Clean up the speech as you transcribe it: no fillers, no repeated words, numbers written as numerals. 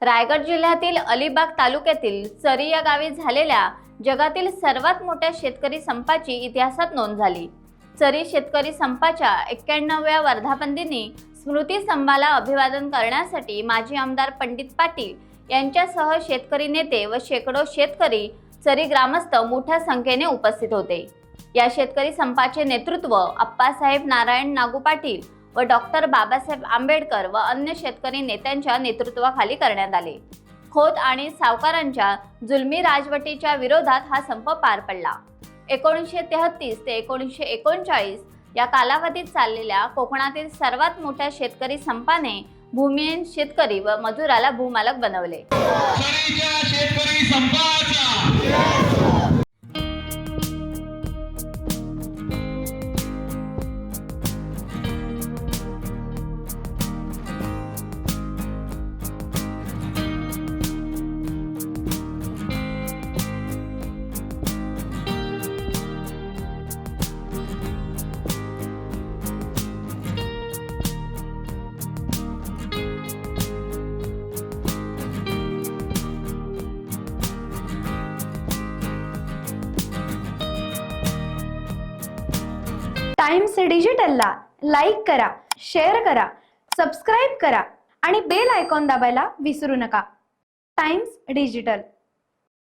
रायगड जिल्ह्यातील अलिबाग तालुक्यातील चरी या गावी झालेल्या जगातील सर्वात मोठ्या शेतकरी संपाची इतिहासात नोंद झाली। चरी शेतकरी संपाच्या 91व्या वर्धापनदिनी स्मृती स्तंभाला अभिवादन करण्यासाठी माजी आमदार पंडित पाटील यांच्यासह शेतकरी नेते व शेकडो शेतकरी चरी ग्रामस्थ मोठ्या संख्येने उपस्थित होते। या शेतकरी संपाचे नेतृत्व अप्पासाहेब नारायण नागू पाटील व डॉक्टर बाबासाहेब आंबेडकर व अन्य शेतकरी नेत्यांच्या नेतृत्वाखाली करण्यात आले। खोत आणि सावकारांच्या जुलमी राजवटीच्या विरोधात हा संप पार पडला। 1933 ते 1939 या कालावधीत चाललेल्या कोकणातील सर्वात मोठ्या शेतकरी संपाने भूमिहीन शेतकरी व मजुराला भूमालक बनवले। शेतकरी संपाचा टाइम्स डिजिटलला लाईक करा, शेअर करा, सबस्क्राईब करा आणि बेल आयकॉन दाबायला विसरू नका। Times digital.